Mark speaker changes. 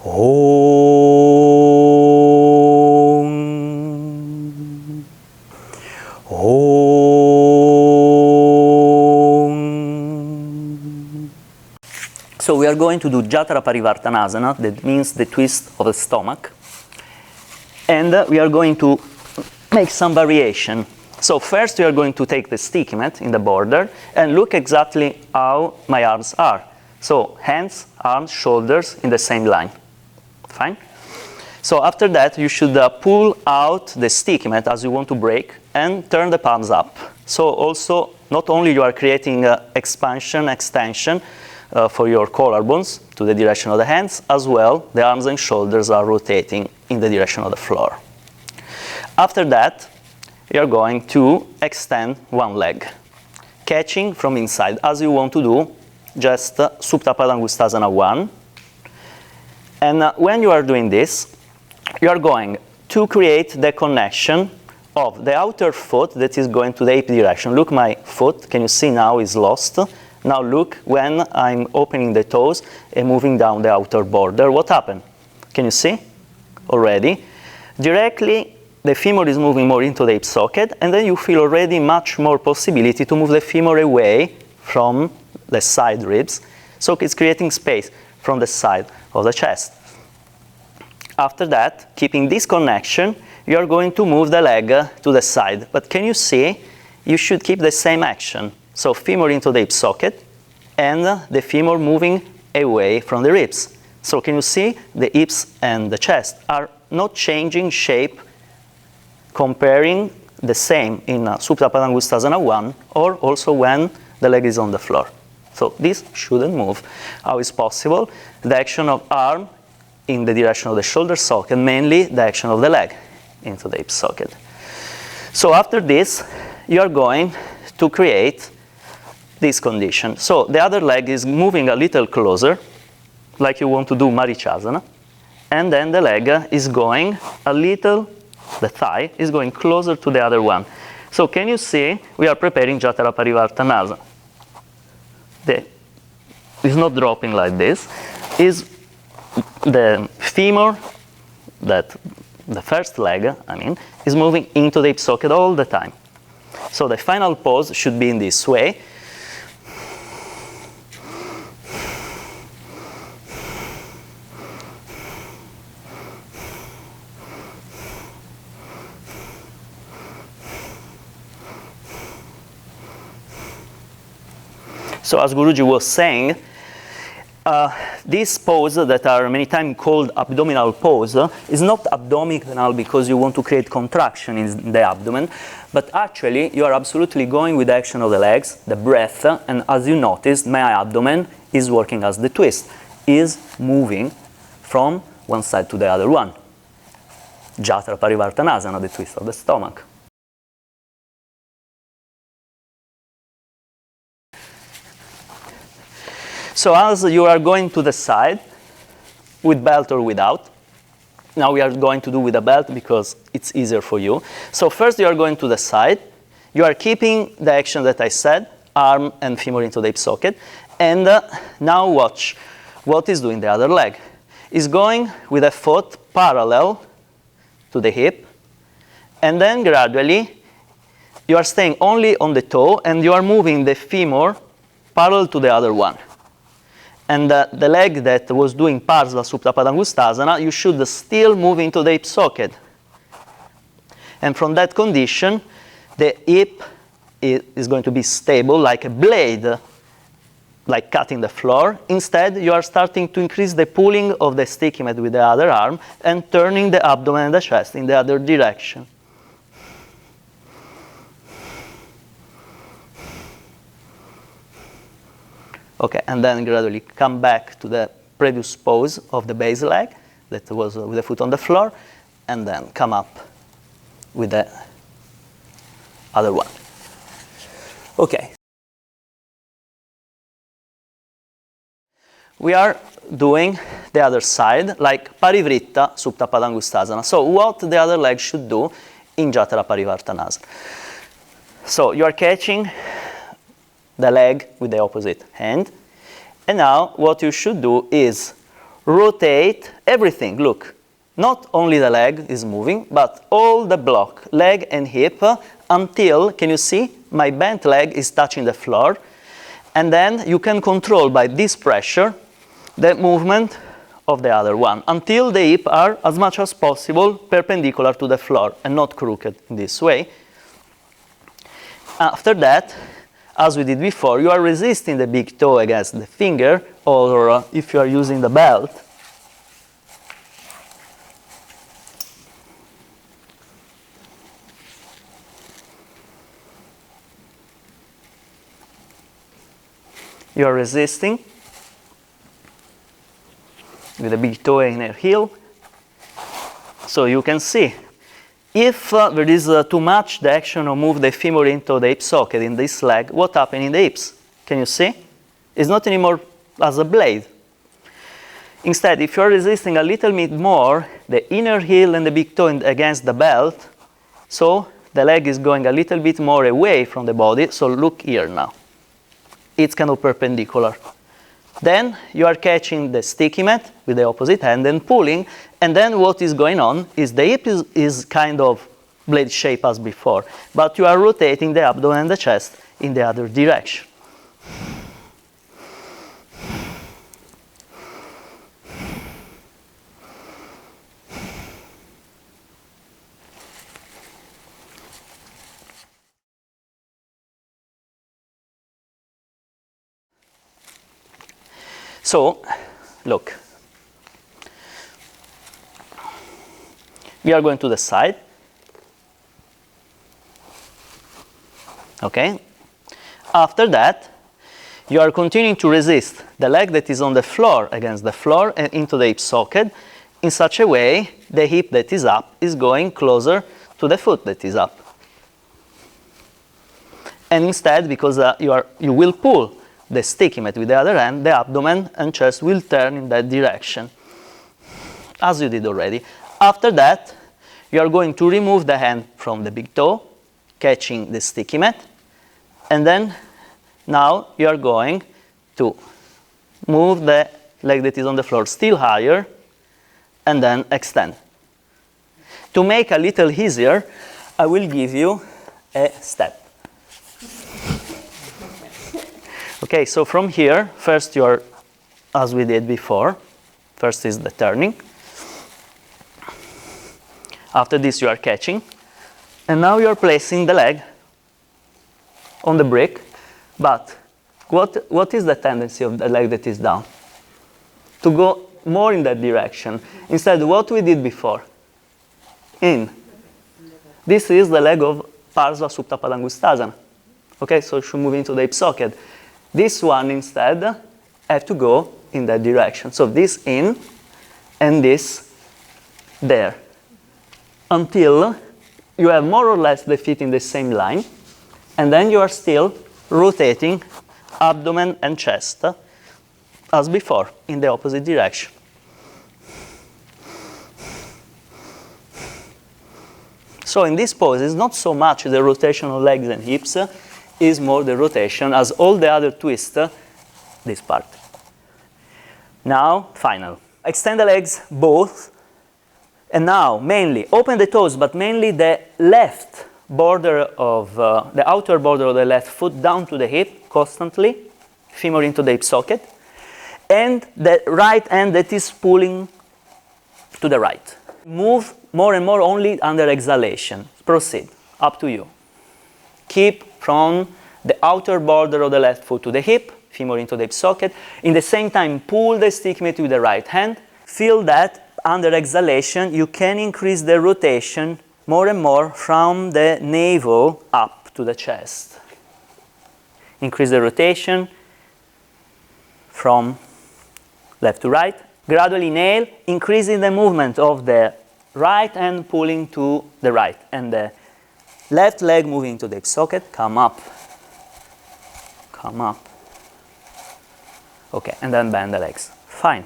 Speaker 1: Om. Om. So we are going to do Jathara Parivartanasana, that means the twist of the stomach. And we are going to make some variation. So first we are going to take the sticky mat in the border and look exactly how my arms are. So hands, arms, shoulders in the same line. Fine? So after that you should pull out the sticky mat as you want to break and turn the palms up. So also not only you are creating expansion, extension for your collarbones to the direction of the hands, as well the arms and shoulders are rotating in the direction of the floor. After that, you are going to extend one leg, catching from inside, as you want to do, just Supta Padangusthasana 1. And when you are doing this, you are going to create the connection of the outer foot that is going to the hip direction. Look, my foot, can you see now, is lost. Now look, when I'm opening the toes and moving down the outer border, what happened? Can you see already? Directly, the femur is moving more into the hip socket, and then you feel already much more possibility to move the femur away from the side ribs. So it's creating space from the side of the chest. After that, keeping this connection, you are going to move the leg to the side. But can you see? You should keep the same action. So femur into the hip socket, and the femur moving away from the ribs. So can you see? The hips and the chest are not changing shape, comparing the same in Supta Padangusthasana 1 or also when the leg is on the floor. So this shouldn't move. How is possible? The action of arm in the direction of the shoulder socket, mainly the action of the leg into the hip socket. So after this, you are going to create this condition. So the other leg is moving a little closer, like you want to do Marichasana, and then the leg is going a little, the thigh is going closer to the other one. So can you see, we are preparing Jathara Parivartanasana. It's not dropping like this. Is the femur, that the first leg, is moving into the hip socket all the time. So the final pose should be in this way. So as Guruji was saying, this pose that are many times called abdominal pose is not abdominal because you want to create contraction in the abdomen, but actually you are absolutely going with the action of the legs, the breath, and as you noticed, my abdomen is working as the twist, is moving from one side to the other one. Jathara Parivartanasana, the twist of the stomach. So as you are going to the side, with belt or without, now we are going to do with a belt because it's easier for you. So first you are going to the side, you are keeping the action that I said, arm and femur into the hip socket, and now watch what is doing the other leg. Is going with a foot parallel to the hip, and then gradually you are staying only on the toe and you are moving the femur parallel to the other one. And the leg that was doing Parsva Supta Padangusthasana, you should still move into the hip socket. And from that condition, the hip is going to be stable like a blade, like cutting the floor. Instead, you are starting to increase the pulling of the sticky mat with the other arm and turning the abdomen and the chest in the other direction. Okay, and then gradually come back to the previous pose of the base leg that was with the foot on the floor, and then come up with the other one. Okay. We are doing the other side, like Parivritta Supta Padangusthasana. So what the other leg should do in Jathara Parivartanasana. So you are catching the leg with the opposite hand. And now what you should do is rotate everything. Look, not only the leg is moving, but all the block, leg and hip, until, can you see, my bent leg is touching the floor. And then you can control by this pressure the movement of the other one, until the hip are as much as possible perpendicular to the floor and not crooked in this way. After that, as we did before, you are resisting the big toe against the finger, or if you are using the belt, you are resisting with the big toe and inner heel. So you can see, if there is too much the action of move the femur into the hip socket in this leg, what happens in the hips? Can you see? It's not anymore as a blade. Instead, if you're resisting a little bit more, the inner heel and the big toe against the belt, so the leg is going a little bit more away from the body. So look here now. It's kind of perpendicular. Then you are catching the sticky mat with the opposite hand and pulling, and then what is going on is the hip is kind of blade shape as before, but you are rotating the abdomen and the chest in the other direction. So, look, we are going to the side, okay? After that, you are continuing to resist the leg that is on the floor against the floor and into the hip socket in such a way the hip that is up is going closer to the foot that is up. And instead, because you will pull the sticky mat with the other hand, the abdomen and chest will turn in that direction, as you did already. After that, you are going to remove the hand from the big toe, catching the sticky mat, and then now you are going to move the leg that is on the floor still higher, and then extend. To make a little easier, I will give you a step. Okay, so from here, first you are, as we did before, first is the turning. After this you are catching. And now you are placing the leg on the brick. But what is the tendency of the leg that is down? To go more in that direction. Instead, what we did before? In. This is the leg of Parsva Supta Padangusthasana. Okay, so it should move into the hip socket. This one instead have to go in that direction. So this in and this there. Until you have more or less the feet in the same line. And then you are still rotating abdomen and chest as before in the opposite direction. So in this pose, it's not so much the rotation of legs and hips, is more the rotation as all the other twists, this part. Now, final. Extend the legs both, and now mainly open the toes, but mainly the left border of the outer border of the left foot down to the hip constantly, femur into the hip socket, and the right hand that is pulling to the right. Move more and more only under exhalation. Proceed, up to you. Keep from the outer border of the left foot to the hip, femur into the hip socket. In the same time, pull the sticky mat with the right hand. Feel that under exhalation, you can increase the rotation more and more from the navel up to the chest. Increase the rotation from left to right. Gradually inhale, increasing the movement of the right hand pulling to the right and the left leg moving to the hip socket. Come up. Come up. Okay, and then bend the legs. Fine.